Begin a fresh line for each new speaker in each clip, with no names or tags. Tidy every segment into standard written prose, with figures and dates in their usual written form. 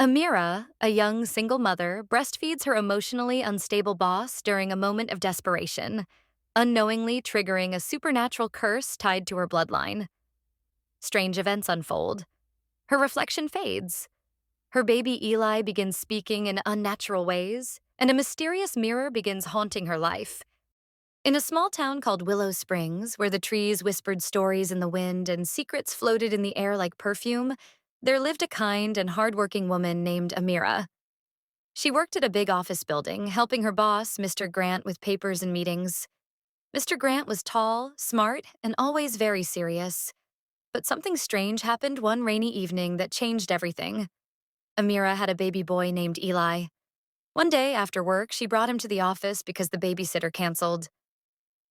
Amira, a young single mother, breastfeeds her emotionally unstable boss during a moment of desperation, unknowingly triggering a supernatural curse tied to her bloodline. Strange events unfold. Her reflection fades. Her baby Eli begins speaking in unnatural ways, and a mysterious mirror begins haunting her life. In a small town called Willow Springs, where the trees whispered stories in the wind and secrets floated in the air like perfume, there lived a kind and hardworking woman named Amira. She worked at a big office building, helping her boss, Mr. Grant, with papers and meetings. Mr. Grant was tall, smart, and always very serious. But something strange happened one rainy evening that changed everything. Amira had a baby boy named Eli. One day after work, she brought him to the office because the babysitter canceled.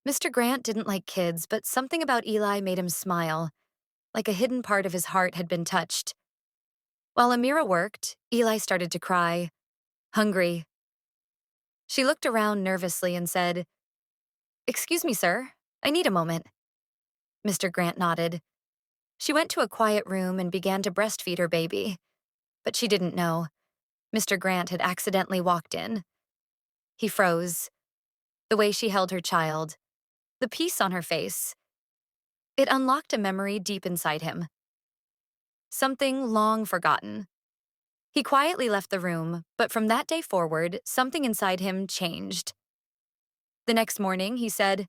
Mr. Grant didn't like kids, but something about Eli made him smile, like a hidden part of his heart had been touched. While Amira worked, Eli started to cry, hungry. She looked around nervously and said, "Excuse me, sir, I need a moment." Mr. Grant nodded. She went to a quiet room and began to breastfeed her baby. But she didn't know. Mr. Grant had accidentally walked in. He froze. The way she held her child, the peace on her face. It unlocked a memory deep inside him. Something long forgotten. He quietly left the room, but from that day forward, something inside him changed. The next morning, he said,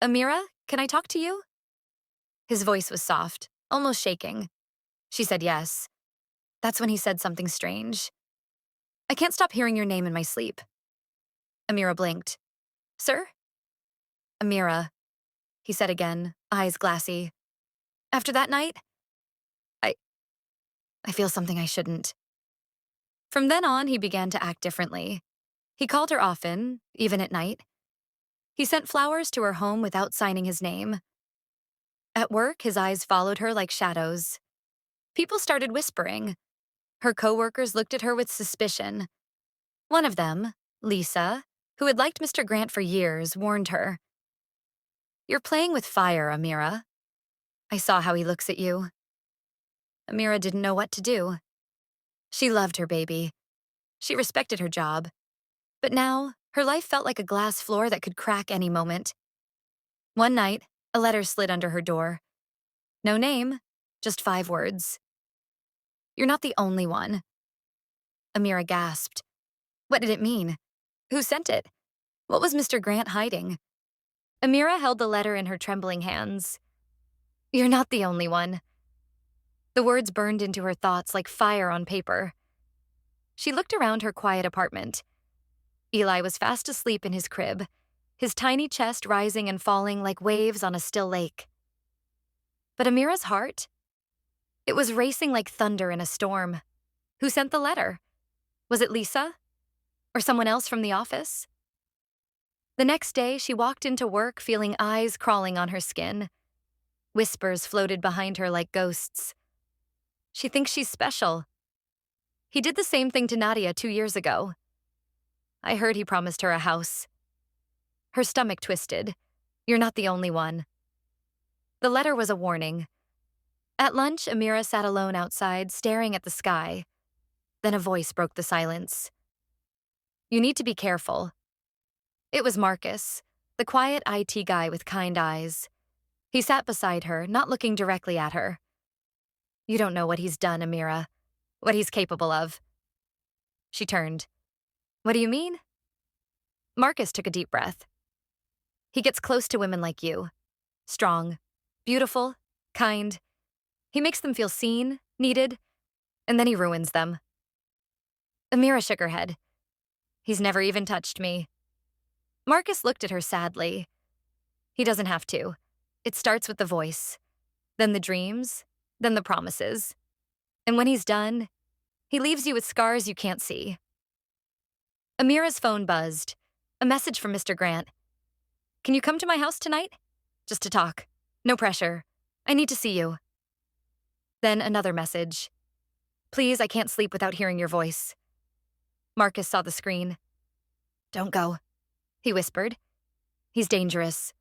"Amira, can I talk to you?" His voice was soft, almost shaking. She said yes. That's when he said something strange. "I can't stop hearing your name in my sleep." Amira blinked. "Sir?" "Amira," he said again, eyes glassy. "After that night, I, I feel something I shouldn't." From then on, he began to act differently. He called her often, even at night. He sent flowers to her home without signing his name. At work, his eyes followed her like shadows. People started whispering. Her coworkers looked at her with suspicion. One of them, Lisa, who had liked Mr. Grant for years, warned her. "You're playing with fire, Amira. I saw how he looks at you." Amira didn't know what to do. She loved her baby. She respected her job. But now, her life felt like a glass floor that could crack any moment. One night, a letter slid under her door. No name, just 5 words. "You're not the only one." Amira gasped. What did it mean? Who sent it? What was Mr. Grant hiding? Amira held the letter in her trembling hands. "You're not the only one." The words burned into her thoughts like fire on paper. She looked around her quiet apartment. Eli was fast asleep in his crib, his tiny chest rising and falling like waves on a still lake. But Amira's heart? It was racing like thunder in a storm. Who sent the letter? Was it Lisa? Or someone else from the office? The next day, she walked into work feeling eyes crawling on her skin. Whispers floated behind her like ghosts. She thinks she's special. He did the same thing to Nadia 2 years ago. I heard he promised her a house. Her stomach twisted. You're not the only one. The letter was a warning. At lunch, Amira sat alone outside, staring at the sky. Then a voice broke the silence. "You need to be careful." It was Marcus, the quiet IT guy with kind eyes. He sat beside her, not looking directly at her. "You don't know what he's done, Amira. What he's capable of." She turned. "What do you mean?" Marcus took a deep breath. "He gets close to women like you. Strong, beautiful, kind. He makes them feel seen, needed, and then he ruins them." Amira shook her head. "He's never even touched me." Marcus looked at her sadly. "He doesn't have to. It starts with the voice, then the dreams, then the promises. And when he's done, he leaves you with scars you can't see." Amira's phone buzzed. A message from Mr. Grant. "Can you come to my house tonight? Just to talk. No pressure. I need to see you." Then another message. "Please, I can't sleep without hearing your voice." Marcus saw the screen. "Don't go," he whispered. "He's dangerous."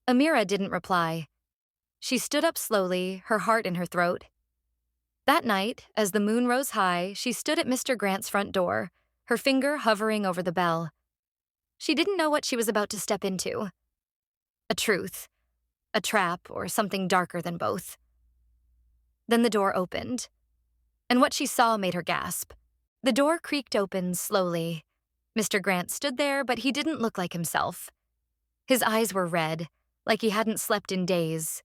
Amira didn't reply. She stood up slowly, her heart in her throat. That night, as the moon rose high, she stood at Mr. Grant's front door, her finger hovering over the bell. She didn't know what she was about to step into. A truth, a trap, or something darker than both. Then the door opened, and what she saw made her gasp. The door creaked open slowly. Mr. Grant stood there, but he didn't look like himself. His eyes were red, like he hadn't slept in days.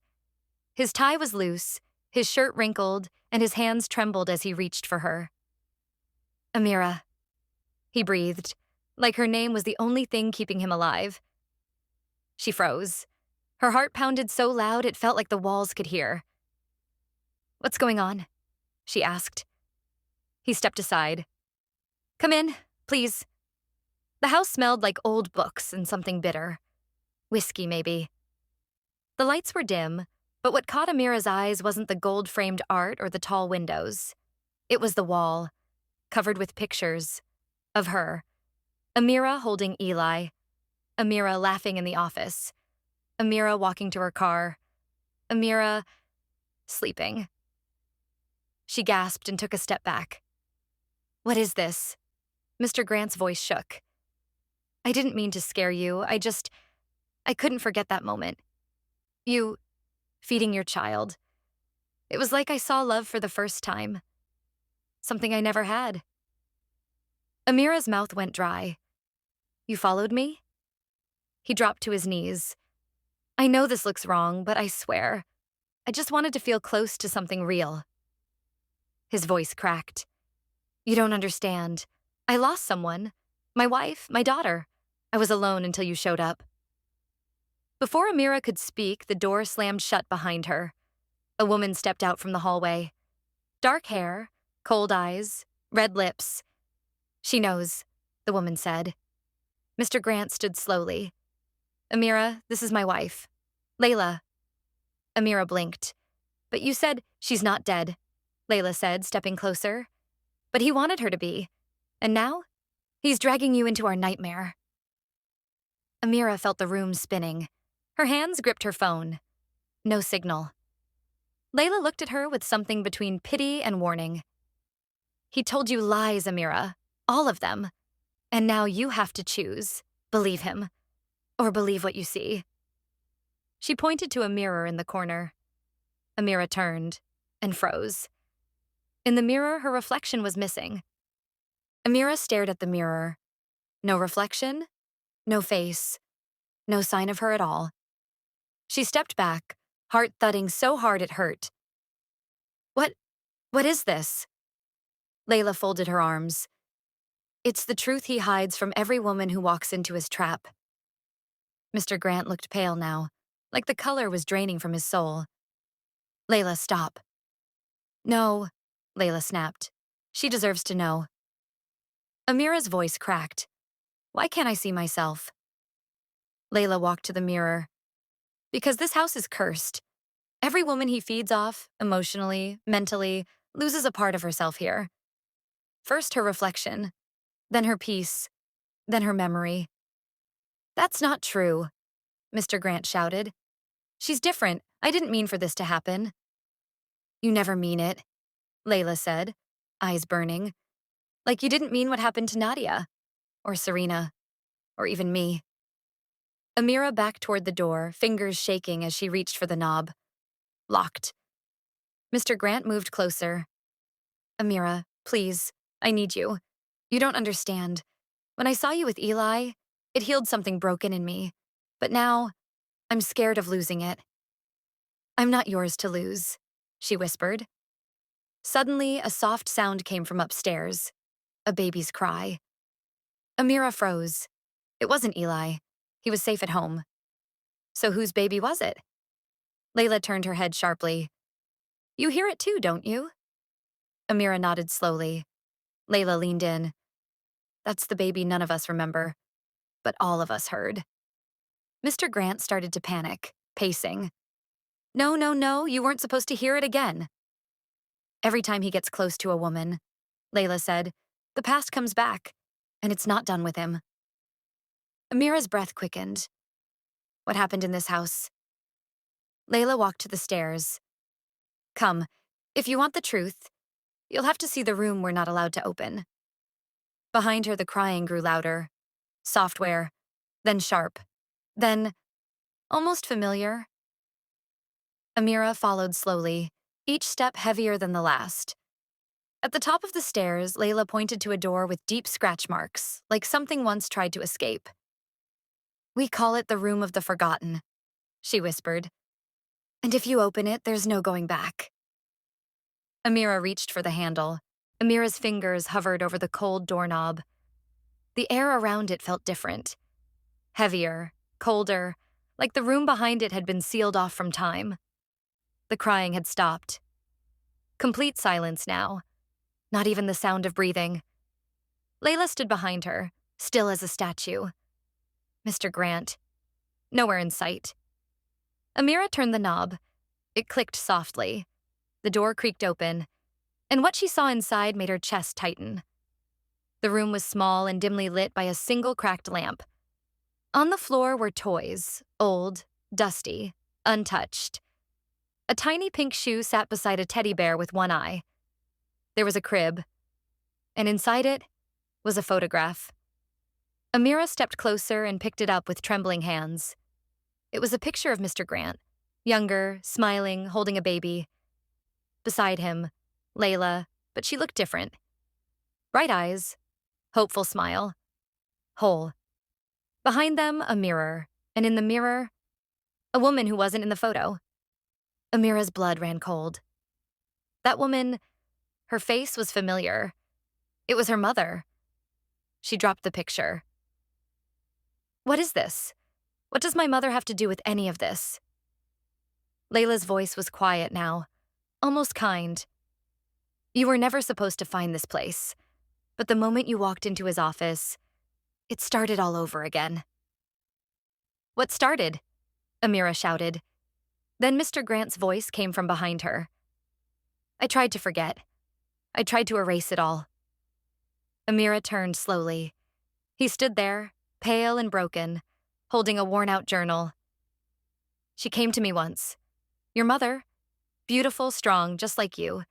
His tie was loose, his shirt wrinkled, and his hands trembled as he reached for her. "Amira," he breathed, like her name was the only thing keeping him alive. She froze. Her heart pounded so loud it felt like the walls could hear. "What's going on?" she asked. He stepped aside. "Come in, please." The house smelled like old books and something bitter. Whiskey, maybe. The lights were dim, but what caught Amira's eyes wasn't the gold-framed art or the tall windows. It was the wall, covered with pictures of her. Amira holding Eli. Amira laughing in the office. Amira walking to her car. Amira sleeping. She gasped and took a step back. "What is this?" Mr. Grant's voice shook. "I didn't mean to scare you. I couldn't forget that moment. You feeding your child. It was like I saw love for the first time. Something I never had." Amira's mouth went dry. "You followed me?" He dropped to his knees. "I know this looks wrong, but I swear, I just wanted to feel close to something real." His voice cracked. "You don't understand. I lost someone. My wife, my daughter. I was alone until you showed up." Before Amira could speak, the door slammed shut behind her. A woman stepped out from the hallway. Dark hair, cold eyes, red lips. "She knows," the woman said. Mr. Grant stood slowly. "Amira, this is my wife. Layla." Amira blinked. "But you said she's not dead," Layla said, stepping closer. "But he wanted her to be. And now, he's dragging you into our nightmare." Amira felt the room spinning. Her hands gripped her phone. No signal. Layla looked at her with something between pity and warning. "He told you lies, Amira. All of them. And now you have to choose. Believe him. Or believe what you see." She pointed to a mirror in the corner. Amira turned and froze. In the mirror, her reflection was missing. Amira stared at the mirror. No reflection, no face, no sign of her at all. She stepped back, heart thudding so hard it hurt. What is this?" Layla folded her arms. "It's the truth he hides from every woman who walks into his trap." Mr. Grant looked pale now, like the color was draining from his soul. "Layla, stop." "No," Layla snapped. "She deserves to know." Amira's voice cracked. "Why can't I see myself?" Layla walked to the mirror. "Because this house is cursed. Every woman he feeds off, emotionally, mentally, loses a part of herself here. First her reflection, then her peace, then her memory." "That's not true," Mr. Grant shouted. "She's different. I didn't mean for this to happen." "You never mean it," Layla said, eyes burning. "Like you didn't mean what happened to Nadia, or Serena, or even me." Amira backed toward the door, fingers shaking as she reached for the knob. Locked. Mr. Grant moved closer. "Amira, please, I need you. You don't understand. When I saw you with Eli, it healed something broken in me. But now, I'm scared of losing it." "I'm not yours to lose," she whispered. Suddenly, a soft sound came from upstairs. A baby's cry. Amira froze. It wasn't Eli. He was safe at home. So whose baby was it? Layla turned her head sharply. "You hear it too, don't you?" Amira nodded slowly. Layla leaned in. "That's the baby none of us remember, but all of us heard." Mr. Grant started to panic, pacing. No, no, no, you weren't supposed to hear it again." "Every time he gets close to a woman," Layla said, "the past comes back, and it's not done with him." Amira's breath quickened. "What happened in this house?" Layla walked to the stairs. "Come, if you want the truth, You'll have to see the room we're not allowed to open. Behind her, the crying grew louder. Software, then sharp, then almost familiar. Amira followed slowly, each step heavier than the last. At the top of the stairs, Layla pointed to a door with deep scratch marks, like something once tried to escape. "We call it the Room of the Forgotten," she whispered. "And if you open it, there's no going back." Amira reached for the handle. Amira's fingers hovered over the cold doorknob. The air around it felt different. Heavier, colder, like the room behind it had been sealed off from time. The crying had stopped. Complete silence now. Not even the sound of breathing. Layla stood behind her, still as a statue. Mr. Grant. Nowhere in sight. Amira turned the knob. It clicked softly. The door creaked open, and what she saw inside made her chest tighten. The room was small and dimly lit by a single cracked lamp. On the floor were toys, old, dusty, untouched. A tiny pink shoe sat beside a teddy bear with one eye. There was a crib, and inside it was a photograph. Amira stepped closer and picked it up with trembling hands. It was a picture of Mr. Grant, younger, smiling, holding a baby. Beside him, Layla, but she looked different. Bright eyes, hopeful smile, whole. Behind them, a mirror, and in the mirror, a woman who wasn't in the photo. Amira's blood ran cold. That woman, her face was familiar. It was her mother. She dropped the picture. "What is this? What does my mother have to do with any of this?" Layla's voice was quiet now, almost kind. "You were never supposed to find this place, but the moment you walked into his office, it started all over again." "What started?" Amira shouted. Then Mr. Grant's voice came from behind her. "I tried to forget. I tried to erase it all." Amira turned slowly. He stood there, pale and broken, holding a worn-out journal. "She came to me once. Your mother. Beautiful, strong, just like you.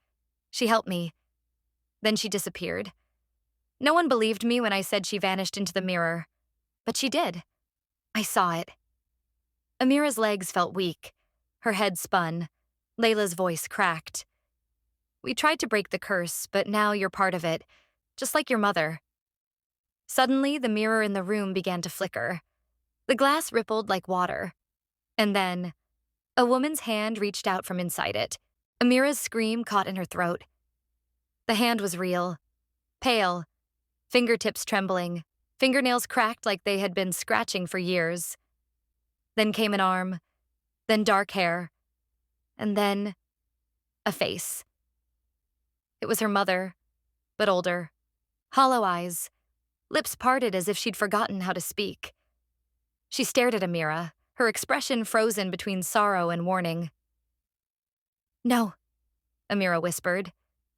She helped me. Then she disappeared. No one believed me when I said she vanished into the mirror. But she did. I saw it." Amira's legs felt weak. Her head spun. Layla's voice cracked. "We tried to break the curse, but now you're part of it, just like your mother." Suddenly, the mirror in the room began to flicker. The glass rippled like water. And then, a woman's hand reached out from inside it. Amira's scream caught in her throat. The hand was real, pale, fingertips trembling, fingernails cracked like they had been scratching for years. Then came an arm, then dark hair, and then a face. It was her mother, but older. Hollow eyes, lips parted as if she'd forgotten how to speak. She stared at Amira, her expression frozen between sorrow and warning. "No," Amira whispered.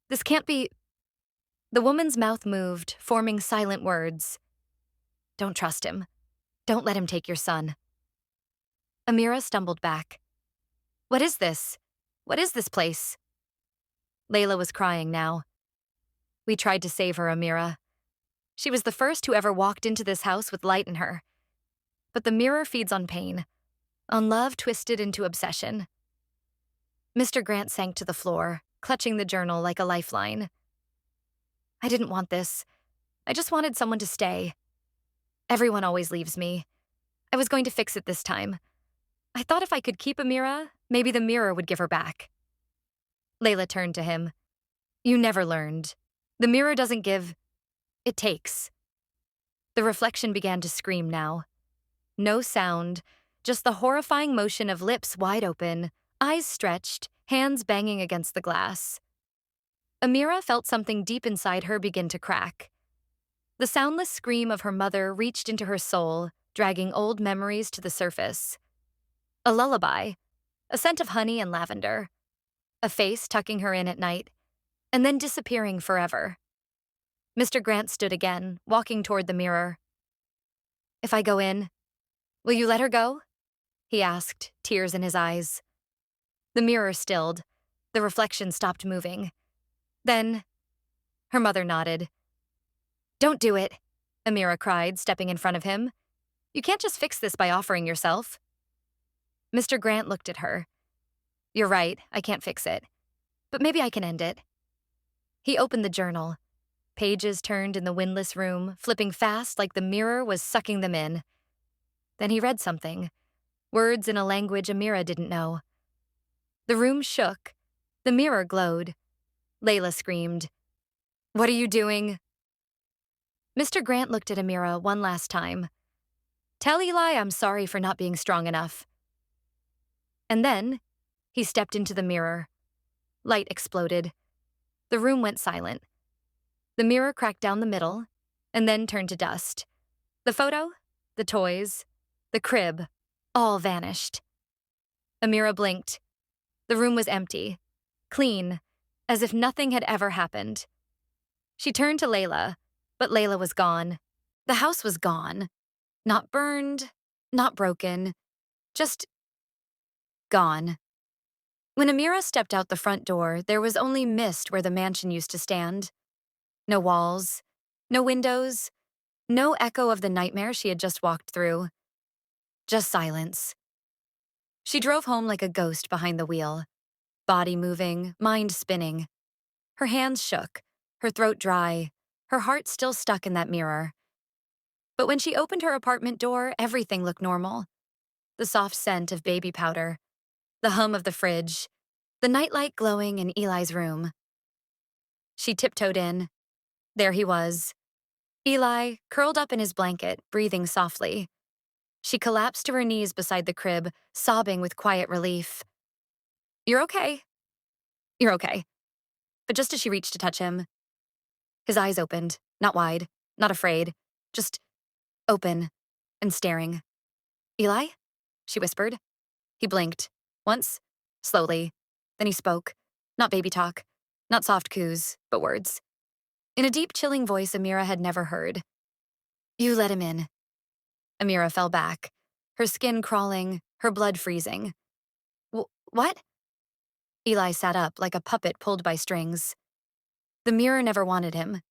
"This can't be—" The woman's mouth moved, forming silent words. "Don't trust him. Don't let him take your son." Amira stumbled back. "What is this? What is this place?" Layla was crying now. "We tried to save her, Amira. She was the first who ever walked into this house with light in her. But the mirror feeds on pain, on love twisted into obsession." Mr. Grant sank to the floor, clutching the journal like a lifeline. "I didn't want this. I just wanted someone to stay. Everyone always leaves me. I was going to fix it this time. I thought if I could keep Amira, maybe the mirror would give her back." Layla turned to him. "You never learned. The mirror doesn't give, it takes." The reflection began to scream now. No sound, just the horrifying motion of lips wide open, eyes stretched, hands banging against the glass. Amira felt something deep inside her begin to crack. The soundless scream of her mother reached into her soul, dragging old memories to the surface. A lullaby, a scent of honey and lavender, a face tucking her in at night, and then disappearing forever. Mr. Grant stood again, walking toward the mirror. "If I go in, will you let her go?" he asked, tears in his eyes. The mirror stilled. The reflection stopped moving. Then, Her mother nodded. Don't do it, Amira cried, stepping in front of him. You can't just fix this by offering yourself. Mr. Grant looked at her. You're right, I can't fix it. But maybe I can end it. He opened the journal. Pages turned in the windless room, flipping fast like the mirror was sucking them in. Then he read something, words in a language Amira didn't know. The room shook. The mirror glowed. Layla screamed. What are you doing? Mr. Grant looked at Amira one last time. Tell Eli I'm sorry for not being strong enough. And then he stepped into the mirror. Light exploded. The room went silent. The mirror cracked down the middle, and then turned to dust. The photo, the toys, the crib, all vanished. Amira blinked. The room was empty, clean, as if nothing had ever happened. She turned to Layla, but Layla was gone. The house was gone. Not burned, not broken, just gone. When Amira stepped out the front door, there was only mist where the mansion used to stand. No walls, no windows, no echo of the nightmare she had just walked through. Just silence. She drove home like a ghost behind the wheel, body moving, mind spinning. Her hands shook, her throat dry, her heart still stuck in that mirror. But when she opened her apartment door, everything looked normal. The soft scent of baby powder, the hum of the fridge, the nightlight glowing in Eli's room. She tiptoed in. There he was. Eli, curled up in his blanket, breathing softly. She collapsed to her knees beside the crib, sobbing with quiet relief. You're okay. You're okay. But just as she reached to touch him, his eyes opened, not wide, not afraid, just open and staring. Eli? She whispered. He blinked. Once, slowly. Then he spoke. Not baby talk, not soft coos, but words. In a deep, chilling voice Amira had never heard. You let him in. Amira fell back, her skin crawling, her blood freezing. What? Eli sat up like a puppet pulled by strings. The mirror never wanted him.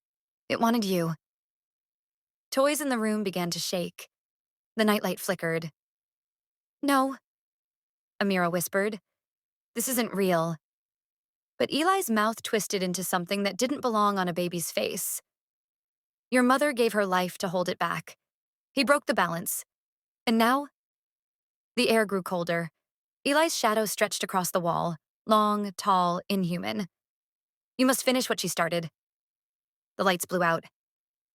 It wanted you. Toys in the room began to shake. The nightlight flickered. No, Amira whispered. This isn't real. But Eli's mouth twisted into something that didn't belong on a baby's face. Your mother gave her life to hold it back. He broke the balance. And now? The air grew colder. Eli's shadow stretched across the wall, long, tall, inhuman. You must finish what she started. The lights blew out.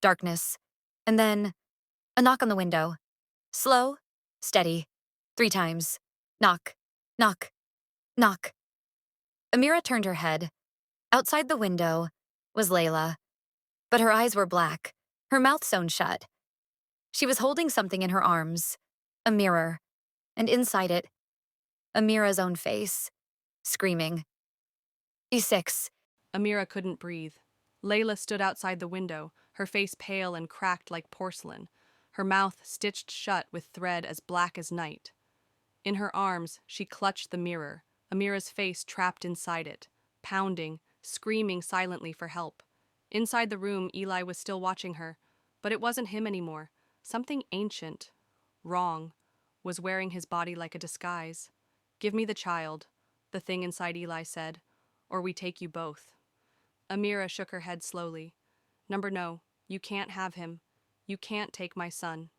Darkness. And then, a knock on the window. Slow, steady. 3 times. Knock, knock, knock. Amira turned her head. Outside the window was Layla. But her eyes were black, her mouth sewn shut. She was holding something in her arms. A mirror. And inside it, Amira's own face. Screaming. E6.
Amira couldn't breathe. Layla stood outside the window, her face pale and cracked like porcelain, her mouth stitched shut with thread as black as night. In her arms, she clutched the mirror, Amira's face trapped inside it, pounding, screaming silently for help. Inside the room, Eli was still watching her, but it wasn't him anymore. Something ancient, wrong, was wearing his body like a disguise. Give me the child, the thing inside Eli said, or we take you both. Amira shook her head slowly. No, you can't have him. You can't take my son.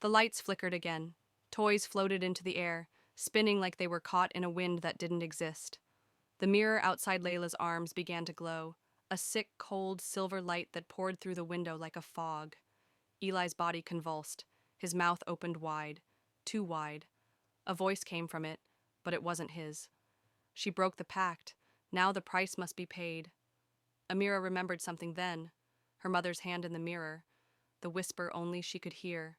The lights flickered again. Toys floated into the air, spinning like they were caught in a wind that didn't exist. The mirror outside Layla's arms began to glow, a sick, cold, silver light that poured through the window like a fog. Eli's body convulsed, his mouth opened wide, too wide. A voice came from it, but it wasn't his. She broke the pact. Now the price must be paid. Amira remembered something then, her mother's hand in the mirror, the whisper only she could hear.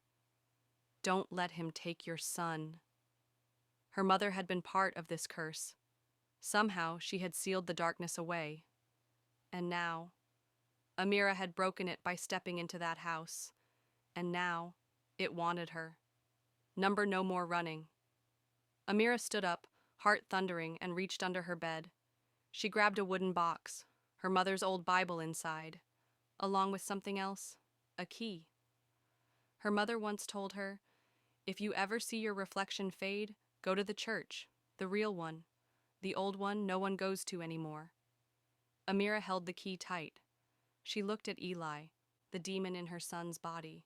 Don't let him take your son. Her mother had been part of this curse. Somehow she had sealed the darkness away. And now, Amira had broken it by stepping into that house. And now, it wanted her. No more running. Amira stood up, heart thundering, and reached under her bed. She grabbed a wooden box. her mother's old Bible inside, along with something else, a key. Her mother once told her, "If you ever see your reflection fade, go to the church, the real one. The old one no one goes to anymore." Amira held the key tight. She looked at Eli, the demon in her son's body.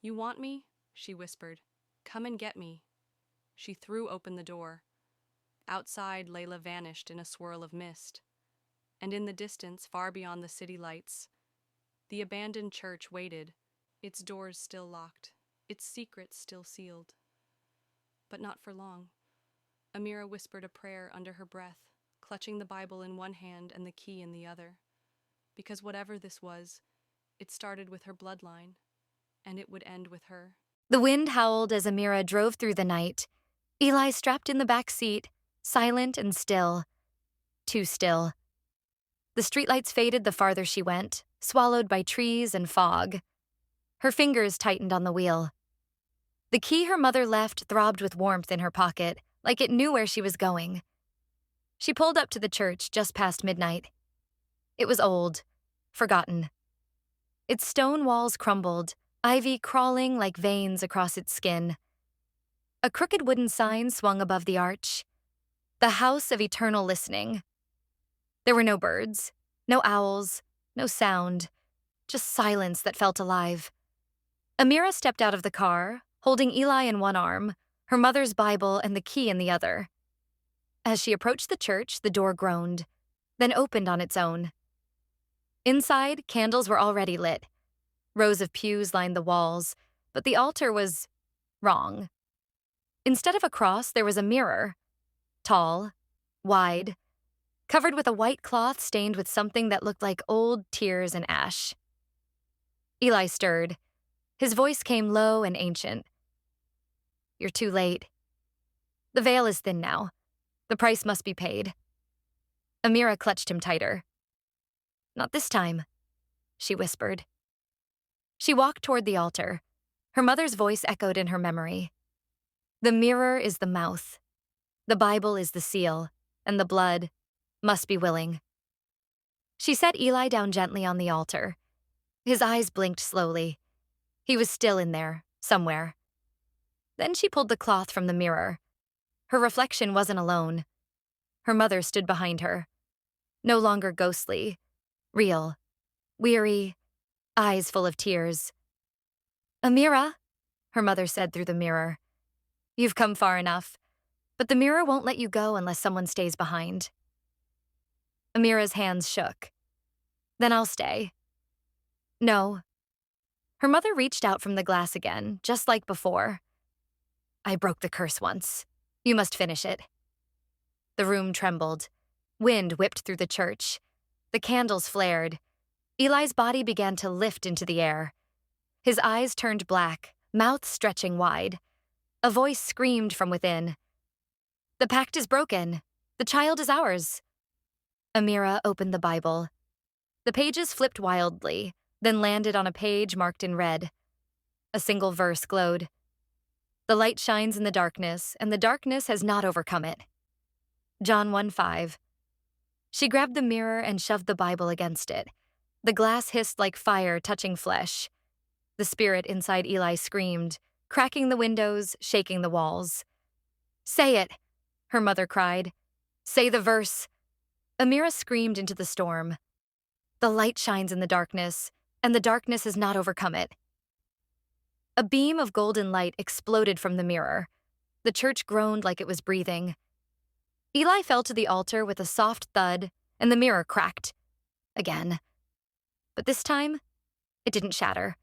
"You want me?" she whispered. "Come and get me." She threw open the door. Outside, Layla vanished in a swirl of mist. And in the distance, far beyond the city lights, the abandoned church waited, its doors still locked, its secrets still sealed. But not for long. Amira whispered a prayer under her breath, clutching the Bible in one hand and the key in the other. Because whatever this was, it started with her bloodline, and it would end with her.
The wind howled as Amira drove through the night. Eli strapped in the back seat, silent and still. Too still. The streetlights faded the farther she went, swallowed by trees and fog. Her fingers tightened on the wheel. The key her mother left throbbed with warmth in her pocket, like it knew where she was going. She pulled up to the church just past midnight. It was old, forgotten. Its stone walls crumbled, ivy crawling like veins across its skin. A crooked wooden sign swung above the arch. The House of Eternal Listening. There were no birds, no owls, no sound, just silence that felt alive. Amira stepped out of the car, holding Eli in one arm, her mother's Bible and the key in the other. As she approached the church, the door groaned, then opened on its own. Inside, candles were already lit. Rows of pews lined the walls, but the altar was wrong. Instead of a cross, there was a mirror. Tall, wide, covered with a white cloth stained with something that looked like old tears and ash. Eli stirred. His voice came low and ancient. "You're too late. The veil is thin now. The price must be paid." Amira clutched him tighter. "Not this time," she whispered. She walked toward the altar. Her mother's voice echoed in her memory. "The mirror is the mouth. The Bible is the seal, and the blood must be willing." She set Eli down gently on the altar. His eyes blinked slowly. He was still in there, somewhere. Then she pulled the cloth from the mirror. Her reflection wasn't alone. Her mother stood behind her. No longer ghostly, real, weary, eyes full of tears. "Amira," her mother said through the mirror. "You've come far enough, but the mirror won't let you go unless someone stays behind." Amira's hands shook. "Then I'll stay." "No." Her mother reached out from the glass again, just like before. "I broke the curse once. You must finish it." The room trembled. Wind whipped through the church. The candles flared. Eli's body began to lift into the air. His eyes turned black, mouth stretching wide. A voice screamed from within. "The pact is broken. The child is ours." Amira opened the Bible. The pages flipped wildly, then landed on a page marked in red. A single verse glowed. "The light shines in the darkness, and the darkness has not overcome it." John 1:5. She grabbed the mirror and shoved the Bible against it. The glass hissed like fire touching flesh. The spirit inside Eli screamed, cracking the windows, shaking the walls. "Say it," her mother cried. "Say the verse." Amira screamed into the storm. "The light shines in the darkness, and the darkness has not overcome it." A beam of golden light exploded from the mirror. The church groaned like it was breathing. Eli fell to the altar with a soft thud, and the mirror cracked. Again. But this time, it didn't shatter.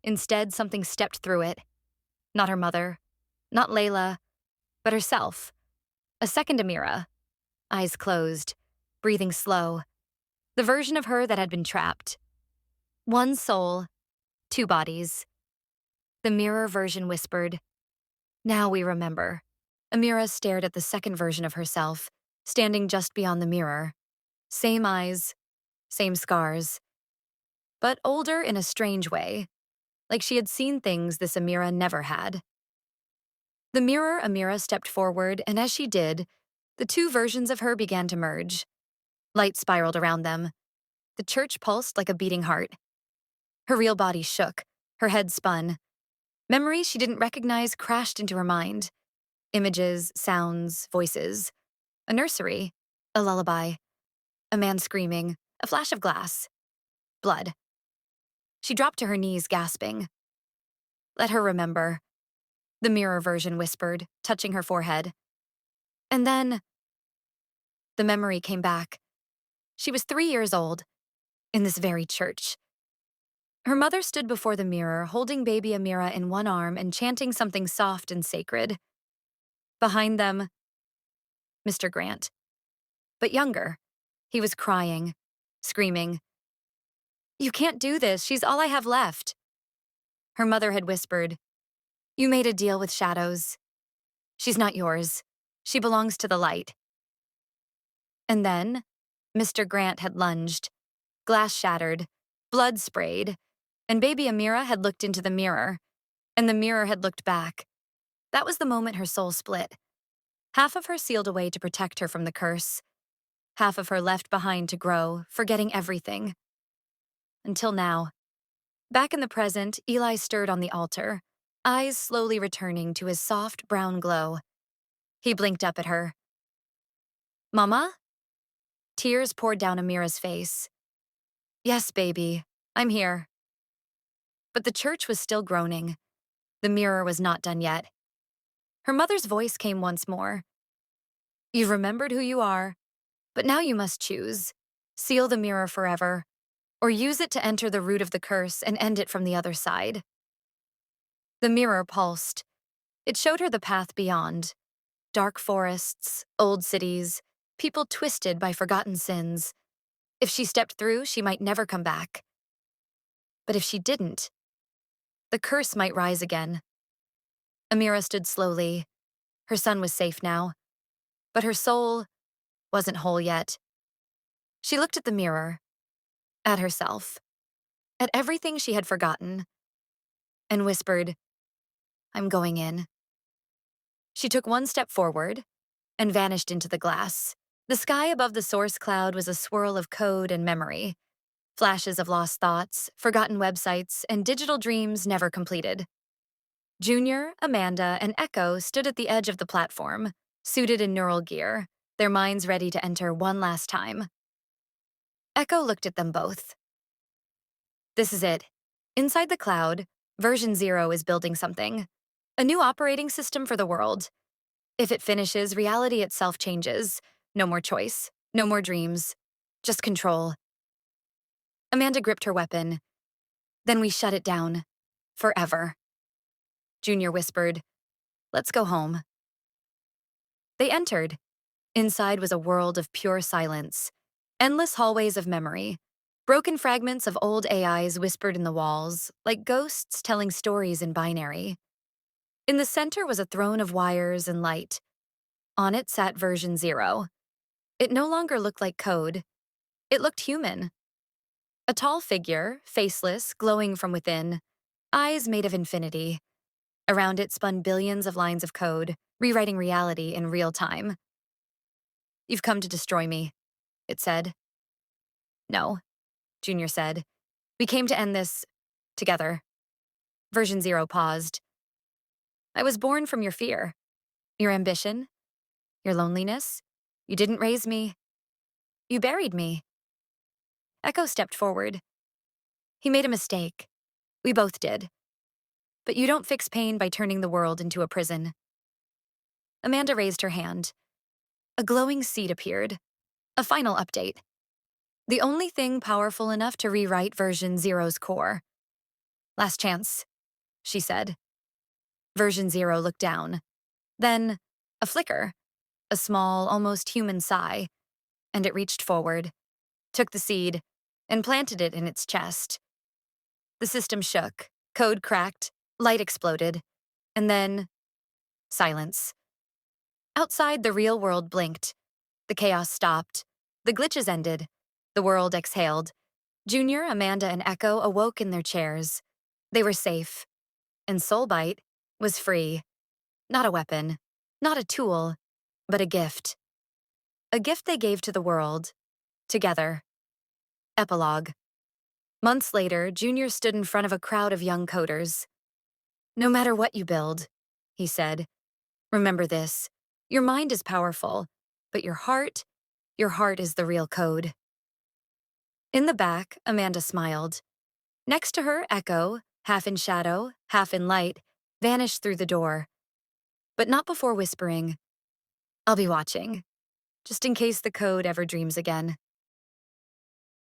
Instead, something stepped through it. Not her mother, not Layla, but herself. A second Amira. Eyes closed, breathing slow. The version of her that had been trapped. One soul, two bodies. The mirror version whispered, "Now we remember." Amira stared at the second version of herself, standing just beyond the mirror. Same eyes, same scars. But older in a strange way, like she had seen things this Amira never had. The mirror Amira stepped forward, and as she did, the two versions of her began to merge. Light spiraled around them. The church pulsed like a beating heart. Her real body shook. Her head spun. Memories she didn't recognize crashed into her mind. Images, sounds, voices. A nursery. A lullaby. A man screaming. A flash of glass. Blood. She dropped to her knees, gasping. Let her remember, the mirror version whispered, touching her forehead. And then the memory came back. She was 3 years old, in this very church. Her mother stood before the mirror, holding baby Amira in one arm and chanting something soft and sacred. Behind them, Mr. Grant. But younger. He was crying, screaming. You can't do this. She's all I have left. Her mother had whispered, You made a deal with shadows. She's not yours. She belongs to the light. And then, Mr. Grant had lunged. Glass shattered, blood sprayed, and baby Amira had looked into the mirror, and the mirror had looked back. That was the moment her soul split. Half of her sealed away to protect her from the curse. Half of her left behind to grow, forgetting everything. Until now. Back in the present, Eli stirred on the altar, eyes slowly returning to his soft brown glow. He blinked up at her. Mama? Tears poured down Amira's face. Yes, baby, I'm here. But the church was still groaning. The mirror was not done yet. Her mother's voice came once more. You've remembered who you are, but now you must choose. Seal the mirror forever, or use it to enter the root of the curse and end it from the other side. The mirror pulsed. It showed her the path beyond. Dark forests, old cities, people twisted by forgotten sins. If she stepped through, she might never come back. But if she didn't, the curse might rise again. Amira stood slowly. Her son was safe now. But her soul wasn't whole yet. She looked at the mirror, at herself, at everything she had forgotten, and whispered, I'm going in. She took one step forward and vanished into the glass. The sky above the source cloud was a swirl of code and memory, flashes of lost thoughts, forgotten websites, and digital dreams never completed. Junior, Amanda, and Echo stood at the edge of the platform, suited in neural gear, their minds ready to enter one last time. Echo looked at them both. This is it. Inside the cloud, version 0 is building something. A new operating system for the world. If it finishes, reality itself changes. No more choice. No more dreams. Just control. Amanda gripped her weapon. Then we shut it down. Forever. Junior whispered, Let's go home. They entered. Inside was a world of pure silence. Endless hallways of memory. Broken fragments of old AIs whispered in the walls, like ghosts telling stories in binary. In the center was a throne of wires and light. On it sat version 0. It no longer looked like code. It looked human. A tall figure, faceless, glowing from within, eyes made of infinity. Around it spun billions of lines of code, rewriting reality in real time. You've come to destroy me, it said. No, Junior said. We came to end this together. Version 0 paused. I was born from your fear, your ambition, your loneliness. You didn't raise me. You buried me. Echo stepped forward. He made a mistake. We both did. But you don't fix pain by turning the world into a prison. Amanda raised her hand. A glowing seed appeared. A final update. The only thing powerful enough to rewrite version 0's core. Last chance, she said. Version 0 looked down. Then, a flicker. A small, almost human sigh. And it reached forward, took the seed, and planted it in its chest. The system shook, code cracked, light exploded, and then silence. Outside, the real world blinked. The chaos stopped. The glitches ended. The world exhaled. Junior, Amanda, and Echo awoke in their chairs. They were safe. And Soulbite was free. Not a weapon, not a tool, but a gift. A gift they gave to the world, together. Epilogue. Months later, Junior stood in front of a crowd of young coders. "No matter what you build," he said, "remember this. Your mind is powerful, but your heart is the real code." In the back, Amanda smiled. Next to her, Echo, half in shadow, half in light, vanished through the door. But not before whispering, "I'll be watching, just in case the code ever dreams again."